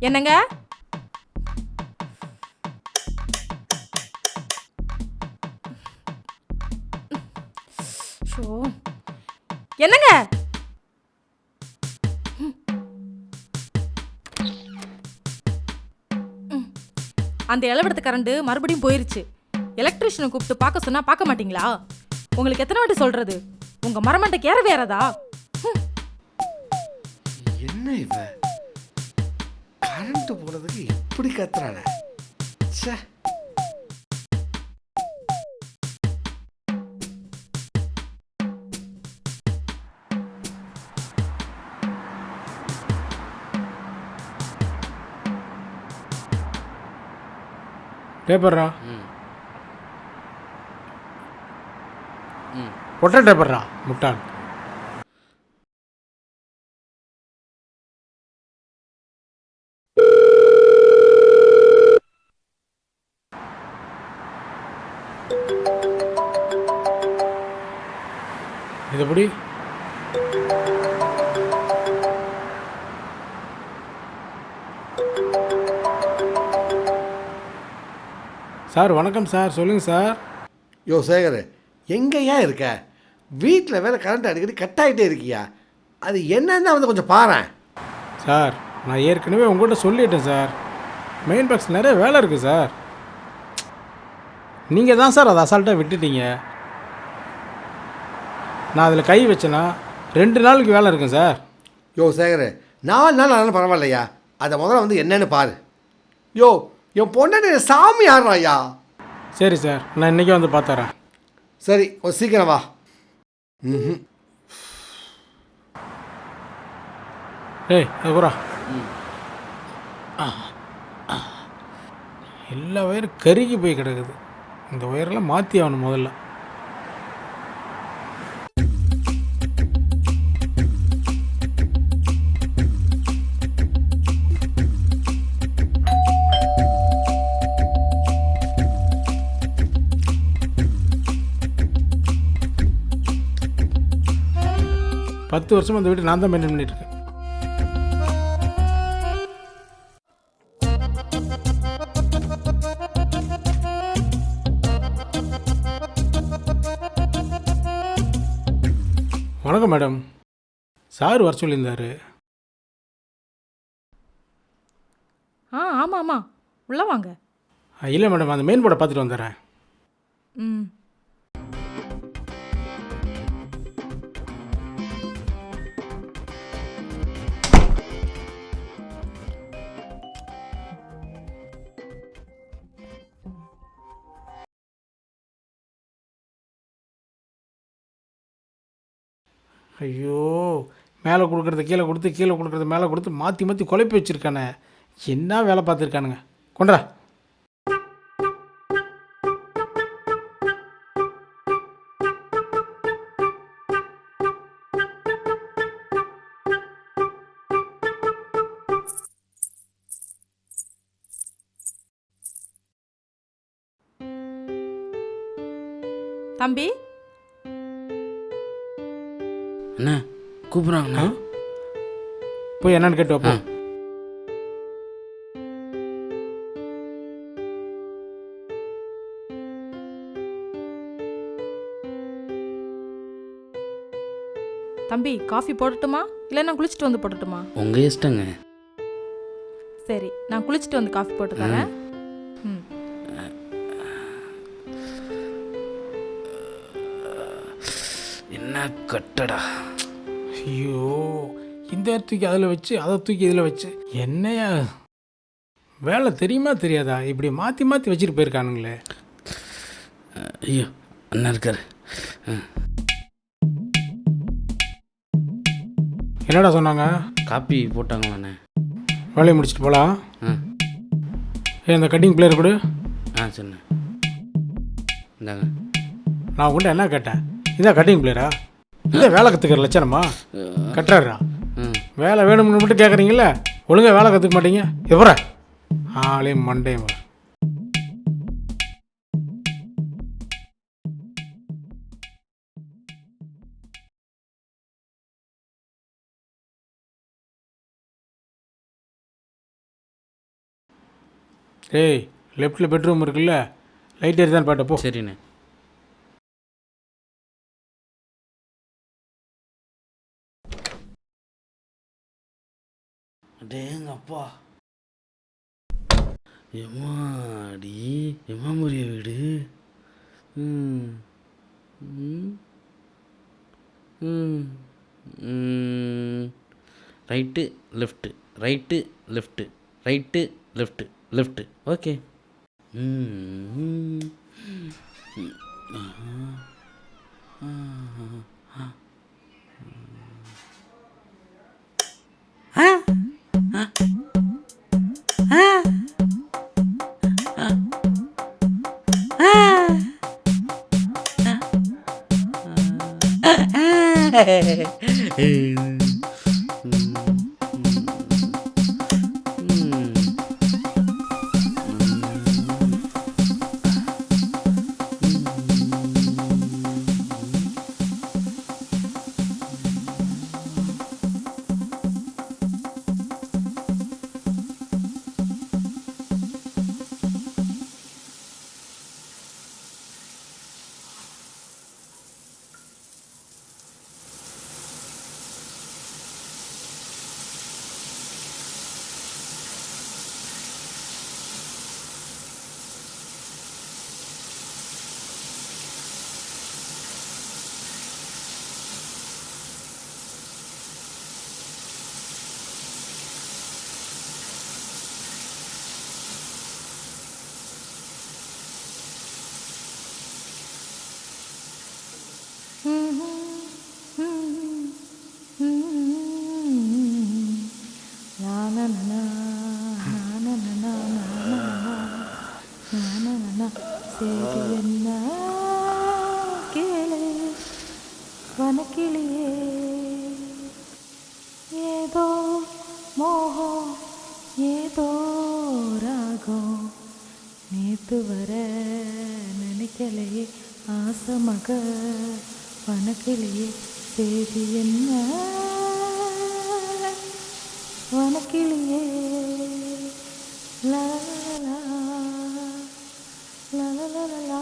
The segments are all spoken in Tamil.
என்னங்க? ஷோ. என்னங்க? அந்த இளவெடுத்த கரண்ட் மறுபடியும் போயிருச்சு. எலக்ட்ரிஷியனை கூப்பிட்டு பார்க்க சொன்னா பார்க்க மாட்டீங்களா? உங்களுக்கு எத்தனை வாட்டி சொல்றது? உங்க மரமண்டைக்கு ஏற வேறதா? என்ன இவ கரண்ட் போனதுக்கு இப்படி கத்துறானே. ச்சே. பேப்பர்ரா பொட்டை பேப்பர்ரா முட்டாள். இது எப்படி? சார் வணக்கம் சார், சொல்லுங்கள் சார். யோ சேகர், எங்கேயா இருக்க? வீட்டில் வேற கரண்ட் அடிக்கடி கட் ஆகிட்டே இருக்கியா? அது என்னன்னு வந்து கொஞ்சம் பாரேன். சார் நான் ஏற்கனவே உங்கள்கிட்ட சொல்லிட்டேன் சார், மெயின் பாக்ஸ் நிறைய வேலை இருக்குது சார். நீங்கள் தான் சார் அதை அசால்ட்டாக விட்டுட்டீங்க. நான் அதில் கை வச்சேன்னா 2 நாளுக்கு வேலை இருக்கும் சார். யோ சேகர், 4 நாள் ஆனாலும் பரவாயில்லையா? அதை முதல்ல வந்து என்னன்னு பாரு. யோ என் பொண்ணு சாமி ஆடுறாயா? சரி சார், நான் இன்றைக்கே வந்து பார்த்துறேன். சரி, ஒரு சீக்கிரம் வா. ம். ஏய் அது பூரா எல்லா ஒயரும் கருகி போய் கிடக்குது. இந்த ஒயரெல்லாம் மாற்றி ஆகணும் முதல்ல. பத்து வருஷம் அந்த வீட்டு நான் தான் மெயின்டைன் பண்ணிட்டு இருக்கேன். வணக்கம் மேடம், சார் வர சொல்லியிருந்தாரு. ஆமாம் ஆமாம், உள்ள வாங்க. இல்லை மேடம், அந்த மெயின் போர்டை பார்த்துட்டு வந்துடுறேன். ம். ஐயோ, மேலே கொடுக்குறது கீழே கொடுத்து, கீழே கொடுக்குறது மேலே கொடுத்து, மாற்றி மாற்றி குழப்பி வச்சுருக்கானே. என்ன வேலை பார்த்துருக்கானுங்க. கொண்டா. தம்பி, அண்ணா கூப்பிட்றாங்கண்ணா. போய் என்னன்னு கேட்டு வைப்போம். தம்பி காஃபி போடட்டுமா இல்லை நான் குளிச்சுட்டு வந்து போடட்டுமா? உங்கள் இஷ்டங்க. சரி, நான் குளிச்சுட்டு வந்து காஃபி போட்டு தரேன். ம். என்ன கட்டடா. ஐயோ, இந்த தூக்கி அதில் வச்சு, அதை தூக்கி இதில் வச்சு, என்னையா வேலை தெரியுமா தெரியாதா? இப்படி மாற்றி மாற்றி வச்சுட்டு போயிருக்கானுங்களே. ஐயோ அண்ணா இருக்காரு. என்னடா சொன்னாங்க? காப்பி போட்டாங்களாண்ணே. வேலையை முடிச்சுட்டு போகலாம். ஆ இந்த கட்டிங் பிளேயர் கொடு. சரிண்ணே, இந்தாங்க. நான் உங்கள்கிட்ட என்ன கேட்டேன்? இதான் கட்டிங் பிளேயரா? இல்லை வேலை கற்றுக்கிற லட்சணமா? கட்டுறாரா? வேலை வேணும்னு மட்டும் கேட்குறீங்களே, ஒழுங்காக வேலை கற்றுக்க மாட்டீங்க. எவரா ஆளே மண்டே டேய் லெஃப்ட்டில் பெட்ரூம் இருக்குல்ல, லைட் எரிதான் பாட்ட போ. சரிண்ணே. அடேங்கப்பா, எம்மாடி எம்மாமுரிய வீடு. ம் ம் ம் ம். Right left, right left, right left, left. Okay. ம் ம். சரி என்ன கேளு வனக்கிளியே, ஏதோ மோகம் ஏதோ ராகம், நேத்து வர நினைக்கலையே ஆசை மக வனக்கிளியே, செய்தி என்ன வனக்கிளியே. லா லா லா லா லா லா.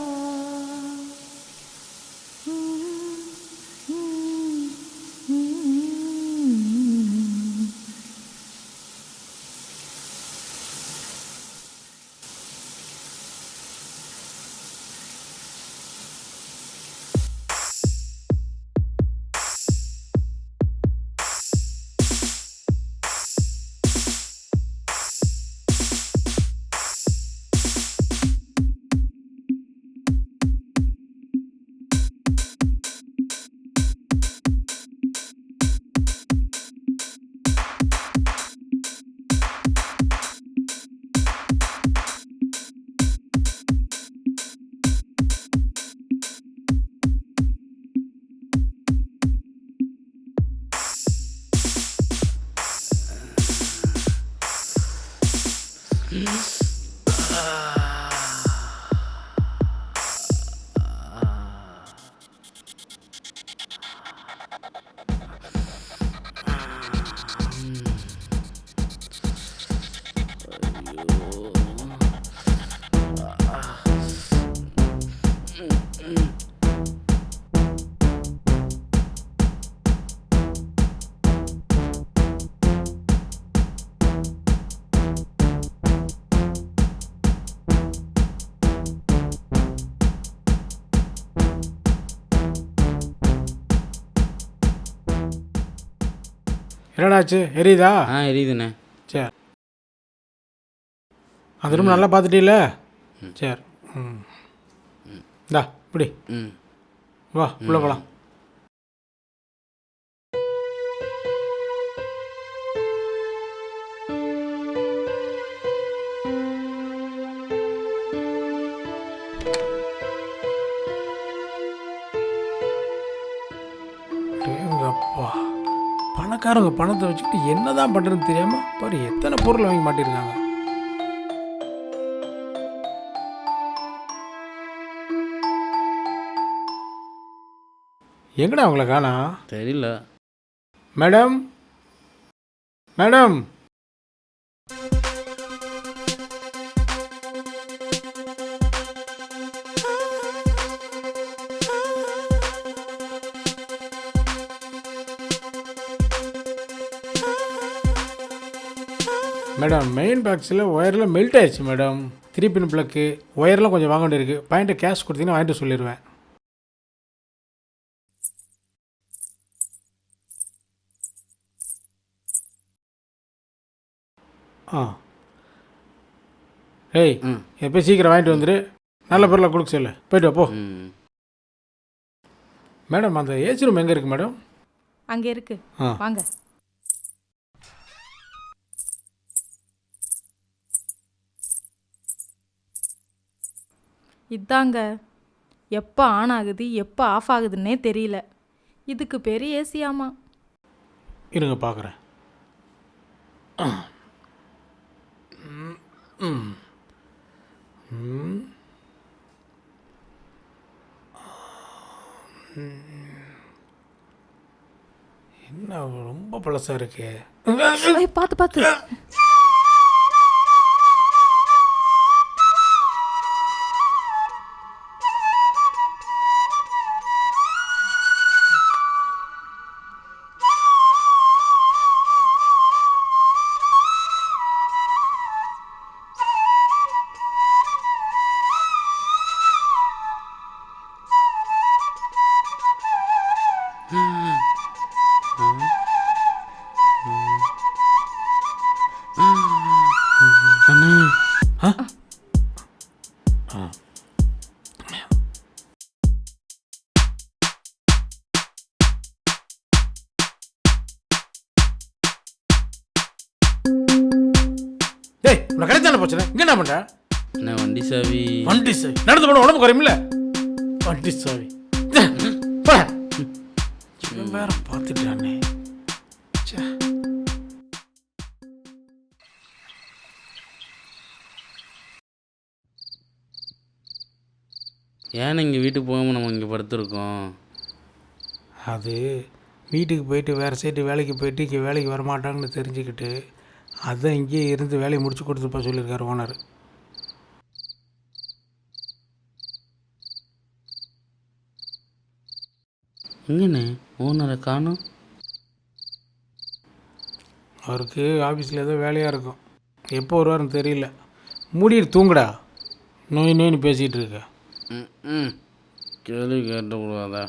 என்னடாச்சு, எரியுதா? எரியுதுண்ணே. சரி, அந்த ரூம் நல்லா பார்த்துட்டீல்ல? சரி. ம் இந்தா இப்படி ம். வா உள்ளே போகலாம். அப்பா, பணக்காரங்க பணத்தை வச்சுக்கிட்டு என்னதான் பண்ணுறதுன்னு தெரியாமல் பாரு எத்தனை பொருள் வாங்கி மாட்டிருக்காங்க. எங்கடா அவங்கள காணோம்? தெரியல. மேடம், மேடம், மேடம் மெயின் பாக்ஸில் ஒயரில் மெல்ட் ஆயிடுச்சு மேடம். 3 பின் ப்ளக்கு ஒயர்லாம் கொஞ்சம் வாங்க வேண்டியிருக்கு. பாயிண்ட்டை கேஷ் கொடுத்தீங்கன்னா வாங்கிட்டு சொல்லிடுவேன். ஆ ஏய் எப்போ சீக்கிரம் வாங்கிட்டு வந்துடு. நல்ல பொருளாக கொடுக்க சொல்லு. போய்ட்டு வா போ. ம். மேடம் அந்த ஏசி ரூம் எங்கே இருக்குது மேடம்? அங்கே இருக்கு, ஆ வாங்க. இதாங்க, எப்போ ஆன் ஆகுது எப்போ ஆஃப் ஆகுதுன்னே தெரியல. இதுக்கு பெரிய ஏசியாமா. இருங்க பார்க்குறேன். என்ன ரொம்ப பழசாக இருக்கு. பார்த்து பார்த்து. அண்ணா டேய் உன்னை கிடைச்சான போச்சுண்ணே. இங்கே என்ன பண்ணுற? அண்ணா வண்டி சாவி. வண்டி சாவி நடந்து போன உடம்பு குறையுமில்ல. வண்டி சாவி வேற பார்த்துட்டானே. ஏன்னா இங்கே வீட்டுக்கு போகாமல் நம்ம இங்கே படுத்துருக்கோம். அது வீட்டுக்கு போயிட்டு வேறு சைட்டு வேலைக்கு போயிட்டு இங்கே வேலைக்கு வரமாட்டாங்கன்னு தெரிஞ்சுக்கிட்டு அதான் இங்கேயே இருந்து வேலையை முடிச்சு கொடுத்துப்பா சொல்லியிருக்காரு ஓனர். எங்கண்ணே ஓனரை காணோம்? அவருக்கு ஆஃபீஸில் ஏதோ வேலையாக இருக்கும். எப்போ வருவாருன்னு தெரியல. மூடிட்டு தூங்குடா. நோய் நோயின்னு பேசிகிட்டு இருக்க. ம் ம் கேள்வி கேட்டு விடுவாதா?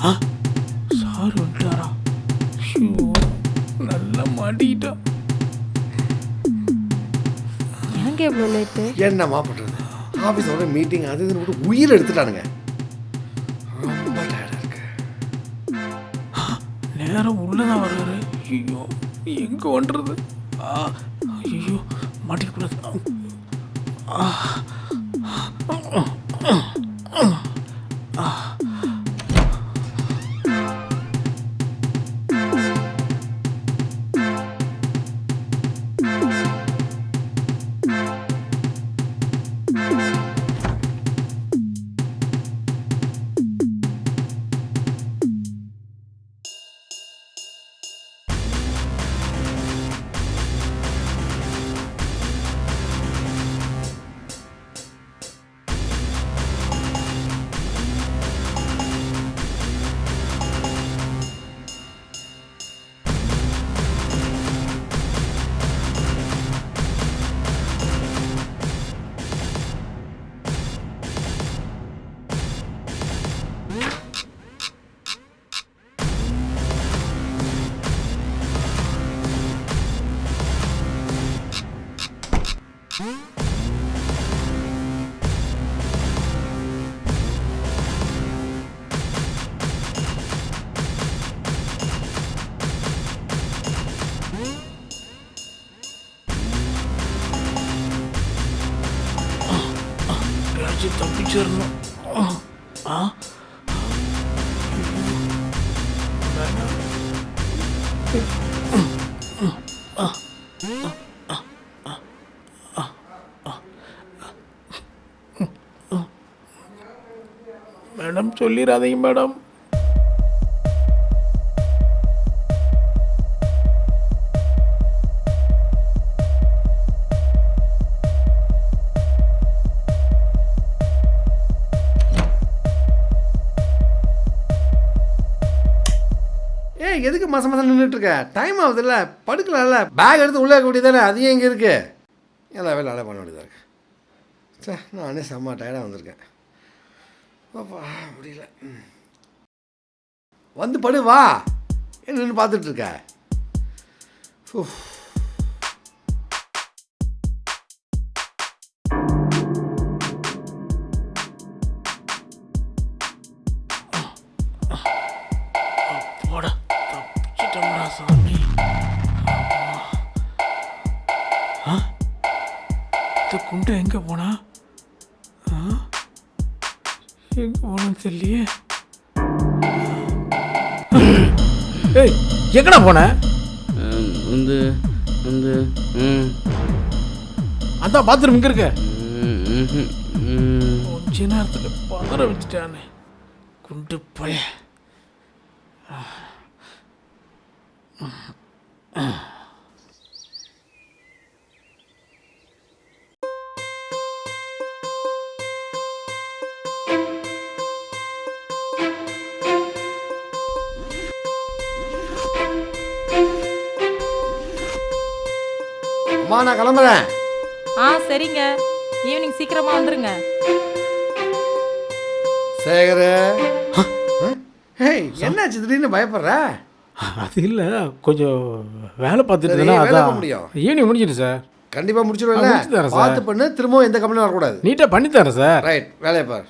சார் வந்துட்டாரா? ஐயோ, நல்லா மாட்டிக்கிட்டா. ஏங்க இவ்வளோ லேட்டு? என்னம்மா பண்ணுறது, ஆஃபீஸோட மீட்டிங் அது இதுன்னு போட்டு உயிர் எடுத்துட்டானுங்க. ரொம்ப டயர்டாக இருக்கு. நேரம் உள்ளதான் வர்றாரு. ஐயோ, எங்கே வந்துடுறது? ஐயோ, மாட்டிக்கூடாது. தப்பிச்சிடணும். மேடம் சொல்லிடாதீங்க மேடம். எதுக்கு மாதம் நின்றுட்டு இருக்க? டைம் ஆகுதுல்ல, படுக்கலாம்ல. பேக் எடுத்து உள்ளே இருக்க வேண்டியதானே, அது ஏன் இங்கே இருக்கு? எல்லா வேலை பண்ண வேண்டியதாக இருக்கு. சார் நானே செம்ம டயர்டாக வந்திருக்கேன். பாப்பா முடியல. வந்து படு, வா. என்ன பார்த்துட்டு இருக்க? குண்டு எங்கே போனா? எங்கே போனான்னு தெரியலையே. ஏய், எங்கடா போன? வந்து வந்து அதான் பாத்ரூம் இங்கே இருக்க. கொஞ்ச நேரத்தில் பதற வச்சுட்டானே குண்டு போய. அம்மா நான் கிளம்புறேன். சரிங்க, ஈவினிங் சீக்கிரமா வந்துருங்க. சேகர், என்னாச்சு திடீர்னு பயப்படுற? அது இல்லை, கொஞ்சம் வேலை பார்த்துட்டு சரி, இருந்தேன்னா வேலை அதான். பண்ண முடியும். ஈவினிங் முடிஞ்சிட்டு சார். கண்டிப்பாக முடிச்சிடுவேன். முடிச்சு தரேன் சார். பார்த்து பண்ணு, திரும்பவும் எந்த கம்பெனியும் வரக்கூடாது. நீட்டாக பண்ணி தரேன் சார். ரைட், வேலையை பார்.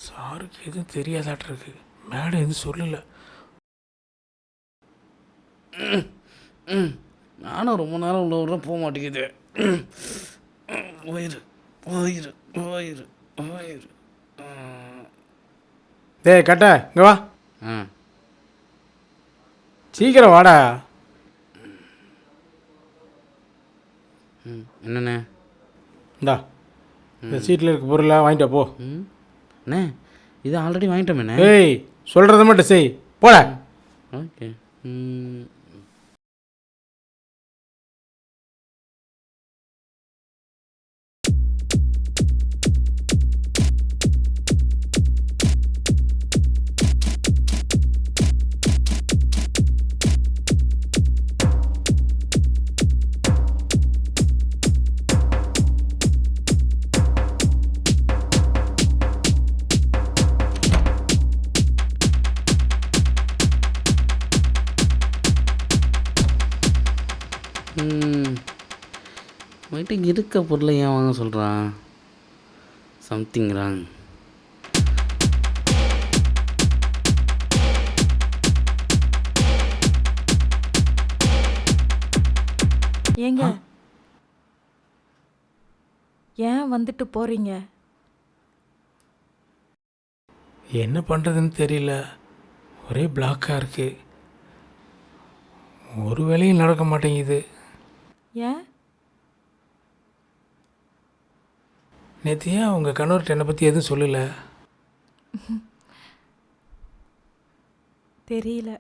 சாருக்கு எதுவும் தெரியாதாட்டிருக்கு. மேடம் எதுவும் சொல்லலை. நானும் ரொம்ப நேரம் உள்ள விட போக மாட்டேங்குது. வயிறு வயிறு வயிறு வயிறு. டேய் கட்ட, இங்கே வா. ஆ சீக்கிரம் வாடா. என்னண்ணே? இந்தா இந்த சீட்டில் இருக்க பொருளை வாங்கிட்டு வா, போ. அண்ணே, இது ஆல்ரெடி வாங்கிட்டோமேண்ணே. ஏய், சொல்கிறத மட்டும் செய், போட. ஓகே. இருக்க பொருளை ஏன் வாங்க சொல்கிறான்? Something wrong. ஏங்க ஏன் வந்துட்டு போறீங்க? என்ன பண்ணுறதுன்னு தெரியல. ஒரே பிளாக்காக இருக்குது. ஒரு வேலையும் நடக்க மாட்டேங்குது. ஏன்? நேற்று ஏன் உங்கள் கணவர்கிட்ட என்னை பற்றி எதுவும் சொல்லலை? தெரியல.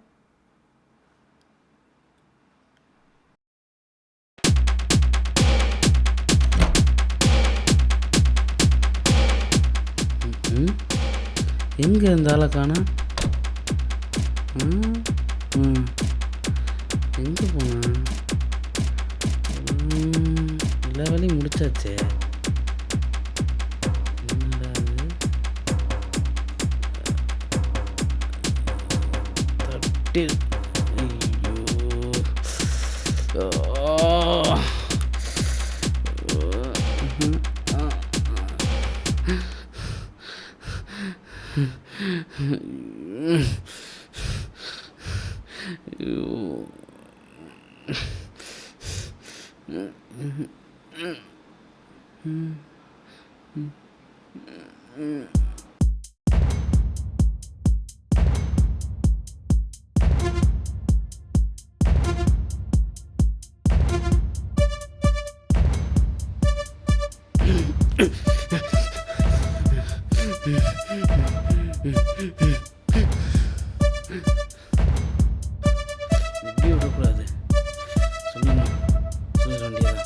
எங்கே இந்த ஆளை காணா? எங்கே போனா? எல்லா வேலையும் முடிச்சாச்சே. என்னடா இது? தட்டி ஐயோ. இப்படி விடக்கூடாது. சொல்லணும், சொல்லிட வேண்டியதான்.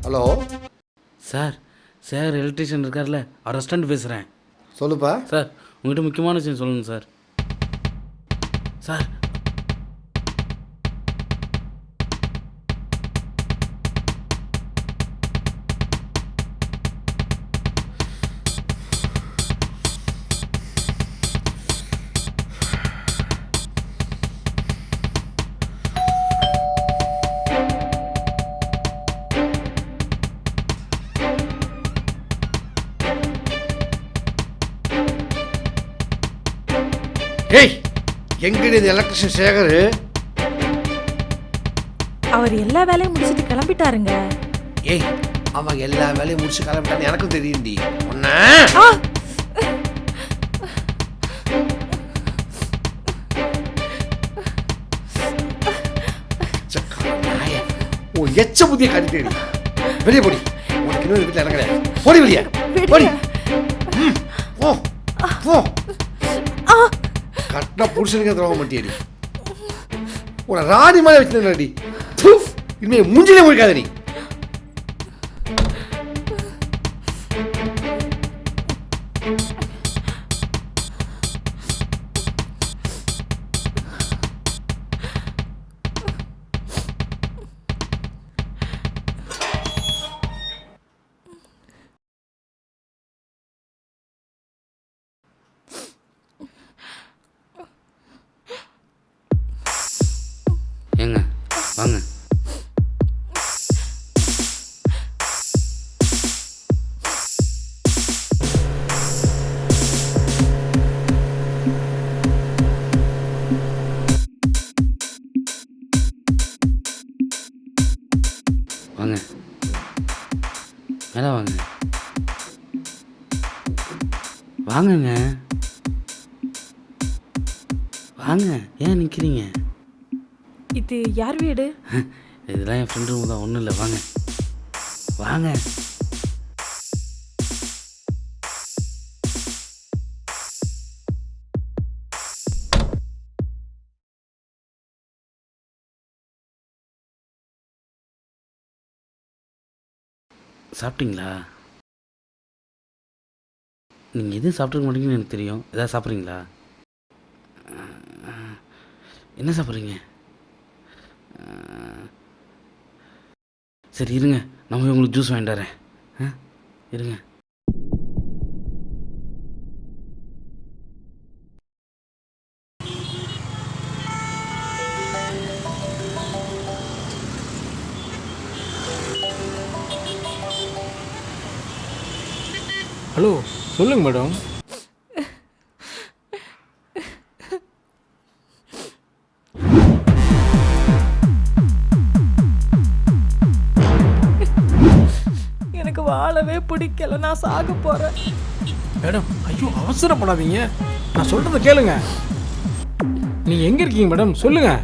ஹலோ சார், சார் எலக்ட்ரிஷியன் இருக்கார்ல, அவர் ரெஸ்டாரண்ட் பேசுகிறேன். சொல்லுப்பா. சார், உங்கள்கிட்ட முக்கியமான விஷயம் சொல்லணும் சார். சார், ஏய், எங்கடி இது எலக்ட்ரிஷியன் சேகர்? அவர் எல்லா வேலையும் முடிச்சிட்டு கிளம்பிட்டாருங்க. ஏய், அவன் எல்லா வேலையும் முடிச்சு கிளம்பிட்டான்னு எனக்கும் தெரியும்டி. ஒன்ன ஆ! ஓ எச்ச புத்திய காட்டிட்டேடி. வெளியே போடி. உனக்கு இன்னும் வீட்டில் இறங்குறேன். போடி வெளியே. போடி. போ போ. கட்டினா புருஷனுக்கு துரோகம் பண்ணியடி. உன ராணி மாதிரி வச்சுருந்தடி. இனிமே மூஞ்சிலே முடிக்காத நீ. ஏங்க வாங்க. வாங்க, மேலே வாங்க. வாங்கங்க, வாங்க. ஏன் நிற்கிறீங்க? இது யார் வீடு? இதெல்லாம் என் ஃப்ரெண்டு ரூம் தான், ஒன்றும் இல்லை. வாங்க வாங்க. சாப்பிட்டீங்களா? நீங்கள் எதுவும் சாப்பிட்ருக்க மாட்டீங்கன்னு எனக்கு தெரியும். எதாவது சாப்பிட்றீங்களா? என்ன சாப்பிட்றீங்க? சரி இருங்க, நான் போய் உங்களுக்கு ஜூஸ் வாங்கிட்டு வரேன். ஆ இருங்க. ஹலோ சொல்லுங்க மேடம். எனக்கு வாழவே பிடிக்கல, நான் சாக போறேன். மேடம் ஐயோ அவசரப்படாதீங்க, நான் சொல்கிறத கேளுங்க. நீங்கள் எங்கே இருக்கீங்க மேடம் சொல்லுங்கள்.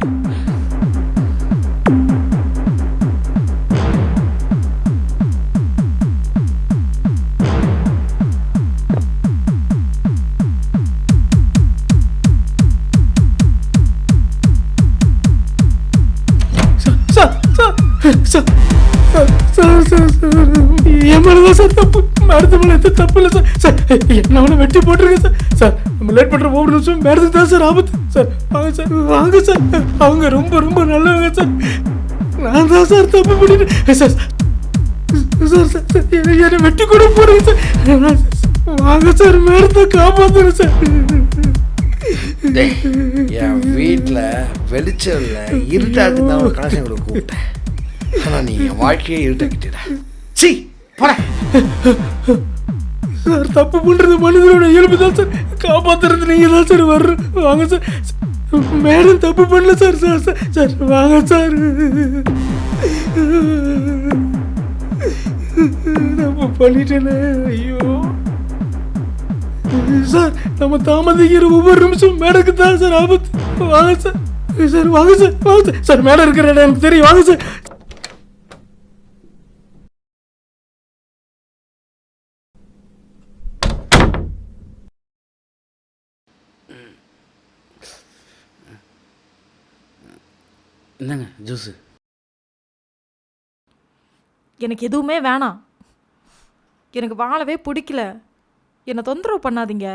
என் மேலதான் சார் தப்பு, மேடத்து மேலே எந்த தப்பு இல்லை சார். சார் என்ன அவனை வெட்டி போட்டிருக்கேன் சார். சார் நம்ம லேட் பண்ணுற ஒவ்வொரு நிமிஷம் மேடத்துக்கு தான் சார் ஆபத்து. சார் வாங்க சார், வாங்க சார். அவங்க ரொம்ப ரொம்ப நல்லவங்க சார். நான் தான் சார் தப்பு பண்ணிட்டேன் சார். சார் சார் என்னை வெட்டி கூட போடுங்க சார். வாங்க சார், மேடத்தை காப்பாற்றுங்க சார். என் வீட்டில் வெளிச்சம் இல்லை, இருட்டாக்கு தான் ஒரு கனெக்ஷன் கொடுக்க கூப்பிட்டேன். ஆனால் நீ என் வாழ்க்கையை இருட்டாக்கிட்டா. சி போட சார். தப்பு பண்ணுறது மனிதனோட இயல்பு தான் சார். காப்பாற்றுறது நீங்கள் தான் சார் வர்ற. வாங்க சார். மேடம் தப்பு பண்ணல சார். சார் சார் சார் வாங்க சார். தப்பு பண்ணிட்டேனே, ஐயோ சார். நம்ம தாமதிக்கிற ஒவ்வொரு நிமிஷம் மேடத்துக்கு தான் சார் ஆபத்து. வாங்க சார். சார் வாங்க சார், வாங்க சார். சார் மேடம் இருக்கிற இடம் எனக்கு தெரியும், வாங்க சார். என்னங்க ஜூஸு? எனக்கு எதுவுமே வேணாம். எனக்கு வாழவே பிடிக்கல. என்னை தொந்தரவு பண்ணாதீங்க.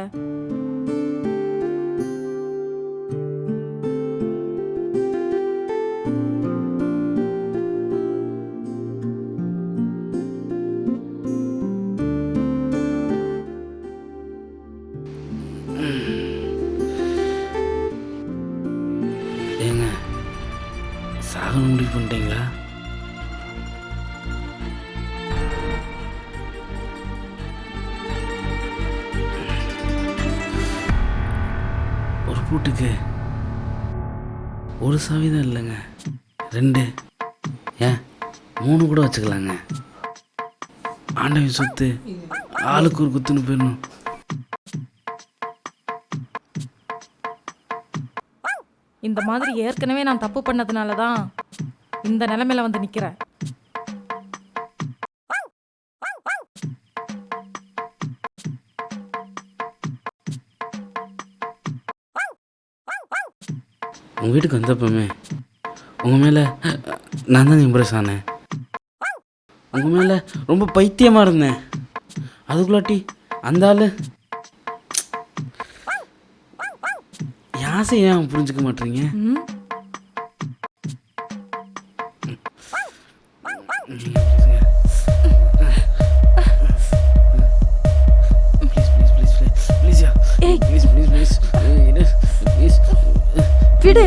ஏங்க சாகணும் முடிவு பண்ணிட்டீங்களா? ஒரு பூட்டுக்கு ஒரு சாவி தான் இல்லைங்க, 2 ஏன் 3 கூட வச்சுக்கலாங்க. ஆண்டவன் சொத்து ஆளுக்கு ஒரு குத்துன்னு போயிடணும். இந்த மாதிரி ஏற்கனவே நான் தப்பு பண்ணதுனால தான் இந்த நிலைமையில வந்து நிக்கிறேன். உங்கள் வீட்டுக்கு வந்தப்பமே உங்கள் மேலே நான் தான் இம்ப்ரெஸ் ஆனேன். உங்கள் மேலே ரொம்ப பைத்தியமாக இருந்தேன். அதுக்குள்ளாட்டி அந்த ஆள் யாசை ஏன் புரிஞ்சுக்க மாட்டீங்க? ம்? ஏய். விடு.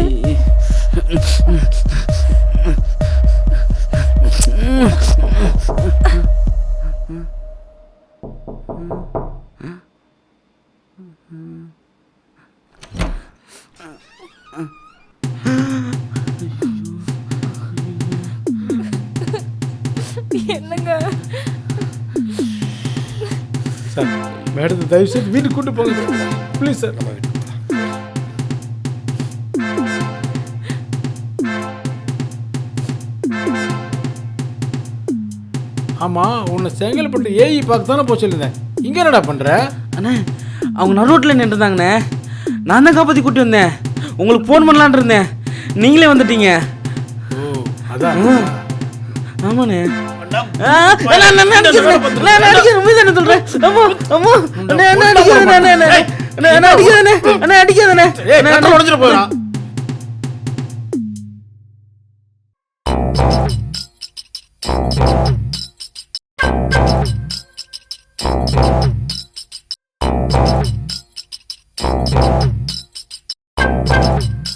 என்னங்க சார் மேடத்தை தயவு செய்து வீட்டுக்கு கூட்டு போங்க சார், ப்ளீஸ் சார். நம்ம வீட்டுக்கு ஆமாம், உன்னை செங்கல்பட்டு ஏஇ பார்க்க தானே போக சொல்லியிருந்தேன். இங்கே என்னடா பண்ணுற? அண்ணே அவங்க நடுரோட்டில் நின்றுருந்தாங்கண்ணே. நான் தான் காப்பாற்றி கூட்டி வந்தேன். உங்களுக்கு ஃபோன் பண்ணலான் இருந்தேன், நீங்களே வந்துட்டீங்க. ஓ அதான். ஆமாண்ணே. அடிக்காதே.